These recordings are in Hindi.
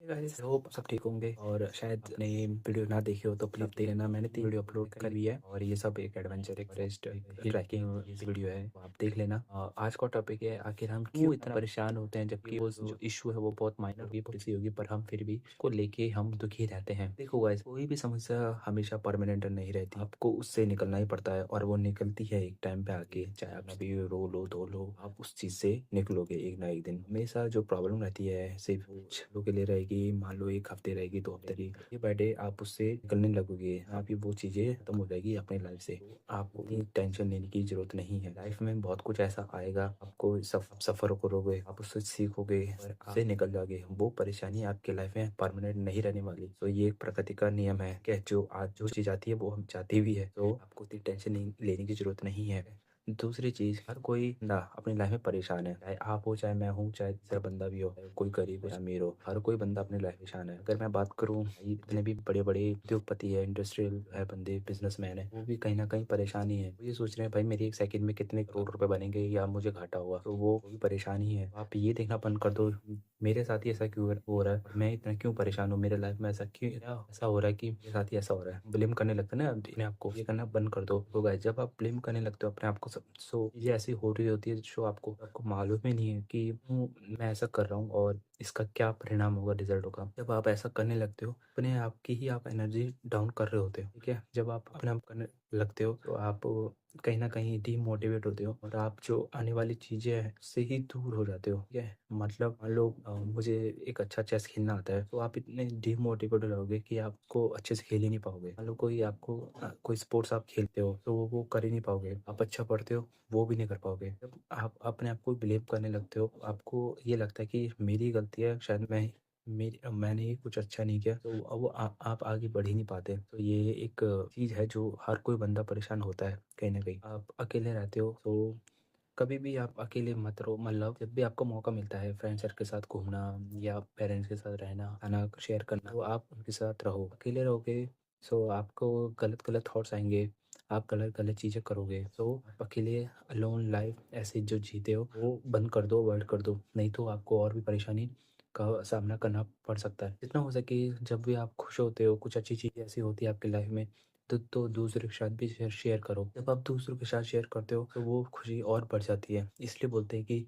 गाइस होप सब ठीक होंगे और शायद आपने ये वीडियो ना देखी हो तो प्लीज देख लेना। मैंने 3 वीडियो अपलोड कर ली है और ये सब एक एडवेंचर एक फॉरेस्ट ट्रैकिंग वीडियो है, तो आप देख लेना। आज का टॉपिक है आखिर हम क्यों इतना परेशान होते हैं, जबकि वो जो इशू है वो बहुत माइनर होगी, पॉलिसी होगी, पर हम फिर भी उसको लेके हम दुखी रहते हैं। देखो गाइस, कोई भी समस्या हमेशा परमानेंट नहीं रहती, आपको उससे निकलना ही पड़ता है और वो निकलती है एक टाइम पे आके। चाहे आप अभी रो लो धो लो, आप उस चीज से निकलोगे एक ना एक दिन। हमेशा जो प्रॉब्लम रहती है सिर्फ कुछ लोगों के लिए रहेगी, मान लो 1 हफ्ते रहेगी, 2 हफ्ते की, ये बर्थडे आप उससे निकलने लगोगे, आप ये वो चीजें खत्म हो जाएगी अपनी लाइफ से। आपको इतनी टेंशन लेने की जरूरत नहीं है। लाइफ में बहुत कुछ ऐसा आएगा, आपको सफर करोगे, आप उससे सीखोगे और आपसे निकल जाओगे। वो परेशानी आपकी लाइफ में परमानेंट नहीं रहने वाली। तो ये एक प्रकृति का नियम है कि जो आज जो चीज आती है वो हम चाहती भी है, तो आपको इतनी टेंशन लेने की जरूरत नहीं है। दूसरी चीज, हर कोई ना अपनी लाइफ में परेशान है, चाहे आप हो, चाहे मैं हूँ, चाहे दूसरा बंदा भी हो, कोई गरीब हो या अमीर हो, हर कोई बंदा अपनी लाइफ में परेशान है। अगर मैं बात करूँ, जितने भी बड़े बड़े उद्योगपति है, इंडस्ट्रियल है बंदे, बिजनेसमैन है, वो भी कहीं ना कहीं परेशान ही है। वो ये सोच रहे हैं भाई मेरी एक सेकंड में कितने करोड़ रुपए बनेंगे या मुझे घाटा हुआ, तो वो भी परेशान ही है। आप ये देखना बंद कर दो मेरे साथ ही ऐसा क्यों हो रहा है, मैं इतना क्यों परेशान हूँ, मेरे लाइफ में ऐसा क्यों ऐसा हो रहा है कि मेरे साथ ही ऐसा हो रहा है। ब्लेम करने लगते हैं ना अपने आप को, ये करना बंद कर दो। तो गाइस, जब आप ब्लेम करने लगते हो अपने आप को, सब सो ये ऐसी हो रही होती है जो आपको आपको मालूम ही नहीं है कि मैं ऐसा कर रहा हूँ और इसका क्या परिणाम होगा, रिजल्ट होगा। जब आप ऐसा करने लगते हो, अपने आप की ही आप एनर्जी डाउन कर रहे होते हो, ठीक है। जब आप अपने आप करने लगते हो तो आप कहीं ना कहीं डीमोटिवेट होते हो और आप जो आने वाली चीजें हैं उससे ही दूर हो जाते हो, ठीक है। मतलब मान लो मुझे एक अच्छा चेस खेलना आता है, तो आप इतने डीमोटिवेट हो जाओगे कि आपको अच्छे से खेल ही नहीं पाओगे। मान लो कोई आपको कोई स्पोर्ट्स आप खेलते हो तो वो कर ही नहीं पाओगे। आप अच्छा पढ़ते हो, वो भी नहीं कर पाओगे। जब आप अपने आप को ब्लेम करने लगते हो, आपको ये लगता है कि मेरी गलती है, शायद मैंने ही कुछ अच्छा नहीं किया, तो अब वो आप आगे बढ़ ही नहीं पाते। तो ये एक चीज है जो हर कोई बंदा परेशान होता है कहीं ना कहीं। आप अकेले रहते हो तो कभी भी आप अकेले मत रहो। मतलब जब भी आपको मौका मिलता है फ्रेंड सर्कल के साथ घूमना या पेरेंट्स के साथ रहना, खाना शेयर करना, तो आप उनके साथ रहो। अकेले रहोगे सो आपको गलत गलत थॉट्स आएंगे, आप गलत गलत चीज़ें करोगे। सो आप अकेले अलोन लाइफ ऐसे जो जीते हो वो बंद कर दो, अवॉइड कर दो, नहीं तो आपको और भी परेशानी का सामना करना पड़ सकता है। जितना हो सके जब भी आप खुश होते हो, कुछ अच्छी चीज़ ऐसी होती है आपकी लाइफ में, तो दूसरे के साथ भी शेयर करो। जब आप दूसरों के साथ शेयर करते हो तो वो खुशी और बढ़ जाती है। इसलिए बोलते हैं कि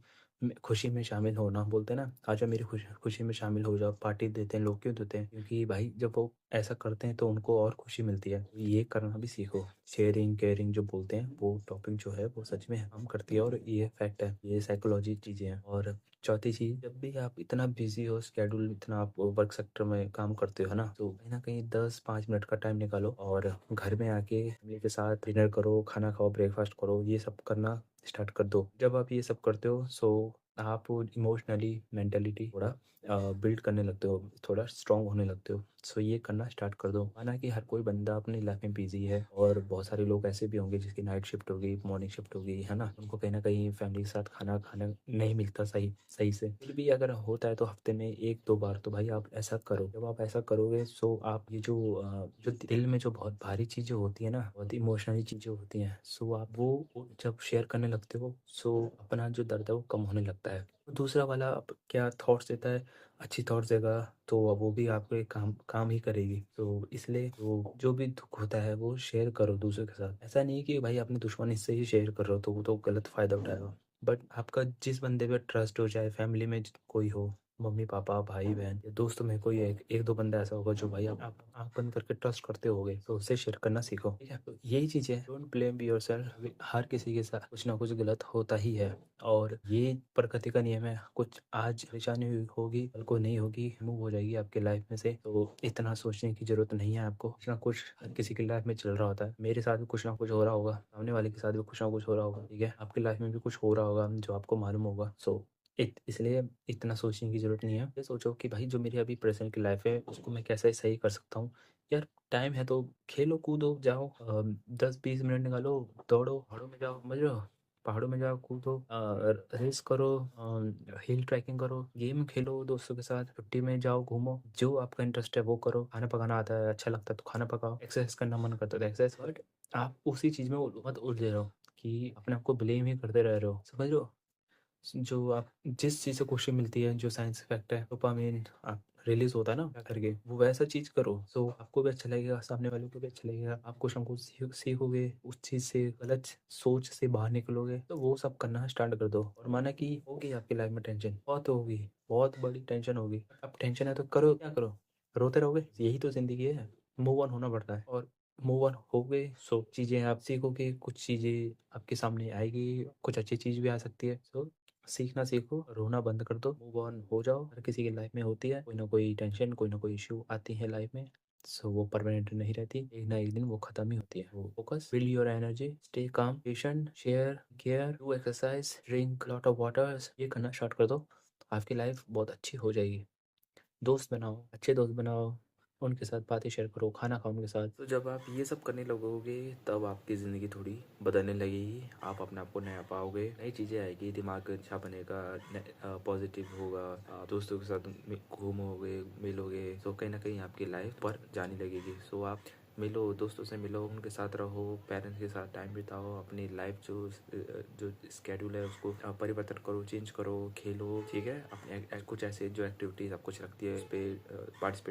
खुशी में शामिल होना, बोलते हैं ना, आजा मेरी खुशी में शामिल हो जाओ। पार्टी देते हैं लोग, क्यों देते हैं? क्योंकि भाई जब वो ऐसा करते हैं तो उनको और खुशी मिलती है। ये करना भी सीखो। शेयरिंग केयरिंग जो बोलते हैं, वो टॉपिक जो है वो सच में काम करती है और ये फैक्ट है, ये साइकोलॉजी चीजें हैं। और चौथी चीज, जब भी आप इतना बिजी हो, स्केड्यूल इतना आप वर्क सेक्टर में काम करते हो ना, तो कहीं ना कहीं 10-5 मिनट का टाइम निकालो और घर में आके फैमिली के साथ डिनर करो, खाना खाओ, ब्रेकफास्ट करो, ये सब करना स्टार्ट कर दो। जब आप ये सब करते हो सो आप इमोशनली मेंटलिटी थोड़ा बिल्ड करने लगते हो, थोड़ा स्ट्रांग होने लगते हो। सो ये करना स्टार्ट कर दो। माना कि हर कोई बंदा अपनी लाइफ में बिजी है और बहुत सारे लोग ऐसे भी होंगे जिसकी नाइट शिफ्ट होगी, मॉर्निंग शिफ्ट होगी, है ना, उनको कहीं ना कहीं फैमिली के साथ खाना खाना नहीं मिलता सही सही से। फिर भी अगर होता है तो हफ्ते में 1-2 बार तो भाई आप ऐसा करो। जब आप ऐसा करोगे सो आप ये जो दिल में जो बहुत भारी चीजें होती है ना, बहुत इमोशनली चीजें होती हैं, सो आप वो जब शेयर करने लगते हो सो अपना जो दर्द है वो कम होने लगता है। दूसरा वाला अब क्या थॉट्स देता है, अच्छी थॉट्स देगा तो वो भी आपको एक काम काम ही करेगी। तो इसलिए वो जो भी दुख होता है वो शेयर करो दूसरों के साथ। ऐसा नहीं है कि भाई अपने दुश्मन इससे ही शेयर कर रहे हो तो वो तो गलत फायदा उठाएगा। बट आपका जिस बंदे पे ट्रस्ट हो, चाहे फैमिली में कोई हो, मम्मी पापा भाई बहन या दोस्तों में कोई एक दो बंदा ऐसा होगा जो भाई आप आँख बंद करके ट्रस्ट करते होगे, तो उससे शेयर करना सीखो, ठीक है। तो यही चीज़ है, डोंट ब्लेम योरसेल्फ। हर किसी के साथ कुछ ना कुछ गलत होता ही है और ये प्रकृति का नियम है। कुछ आज परेशानी होगी, कल को नहीं होगी, मूव हो जाएगी आपके लाइफ में से। तो इतना सोचने की जरूरत नहीं है आपको। कुछ ना कुछ हर किसी की लाइफ में चल रहा होता है। मेरे साथ भी कुछ ना कुछ हो रहा होगा, सामने वाले के साथ भी कुछ ना कुछ हो रहा होगा, ठीक है। आपकी लाइफ में भी कुछ हो रहा होगा जो आपको मालूम होगा। सो इसलिए इतना सोचने की जरूरत नहीं है। ये सोचो कि भाई जो मेरी अभी प्रेजेंट की लाइफ है उसको मैं कैसे सही कर सकता हूँ। यार टाइम है तो खेलो कूदो जाओ, 10-20 मिनट निकालो, दौड़ो, पहाड़ों में जाओ, समझ रहे हो, पहाड़ों में जाओ, कूदो, रेस करो, हिल ट्रैकिंग करो, गेम खेलो दोस्तों के साथ, छुट्टी में जाओ घूमो, जो आपका इंटरेस्ट है वो करो। खाना पकाना आता है, अच्छा लगता है तो खाना पकाओ। एक्सरसाइज करना मन करता है तो एक्सरसाइज। बट आप उसी चीज में मत उलझे रहो कि अपने आप को ब्लेम ही करते रह रहे हो, समझ रहे हो। जो आप जिस चीज़ से खुशी मिलती है, जो साइंस फैक्ट है, डोपामिन, रिलीज होता है ना करके, वो वैसा चीज करो तो आपको भी अच्छा लगेगा, सामने वालों को भी अच्छा लगेगा। आप कुछ ना कुछ सीखोगे उस चीज से, गलत सोच से बाहर निकलोगे, तो वो सब करना स्टार्ट कर दो। और माना कि होगी आपकी लाइफ में टेंशन, बहुत होगी, बहुत बड़ी टेंशन होगी। अब टेंशन है तो करो क्या, करो, रोते रहोगे? यही तो जिंदगी है। मूव ऑन होना पड़ता है, और मूव ऑन हो गए सो चीज़ें आप सीखोगे, कुछ चीज़ें आपके सामने आएगी, कुछ अच्छी चीज़ भी आ सकती है। सो सीखना सीखो, रोना बंद कर दो, मूव ऑन हो जाओ। हर किसी की लाइफ में होती है कोई ना कोई टेंशन, कोई ना कोई इश्यू आती है लाइफ में। सो वो परमानेंट नहीं रहती, एक ना एक दिन वो खत्म ही होती है। वो focus, build your energy, stay calm, patient, share care, do exercise, drink lot of waters, ये करना स्टार्ट कर दो। आपकी लाइफ बहुत अच्छी हो जाएगी। दोस्त बनाओ, अच्छे दोस्त बनाओ, उनके साथ बातें शेयर करो, खाना खाओ उनके साथ। तो जब आप ये सब करने लगोगे तब आपकी ज़िंदगी थोड़ी बदलने लगेगी। आप अपने आप को नया पाओगे, नई चीज़ें आएगी, दिमाग अच्छा बनेगा, पॉजिटिव होगा। आप दोस्तों के साथ घूमोगे, मिलोगे, तो कहीं ना कहीं आपकी लाइफ पर जाने लगेगी। सो आप मिलो, दोस्तों से मिलो, उनके साथ रहो, पेरेंट्स के साथ टाइम बिताओ, अपनी लाइफ जो स्केड्यूल है उसको परिवर्तन करो, चेंज करो, खेलो, ठीक है। अपने कुछ ऐसे जो एक्टिविटीज़ आपको अच्छी लगती है उस पर पार्टिसिपेट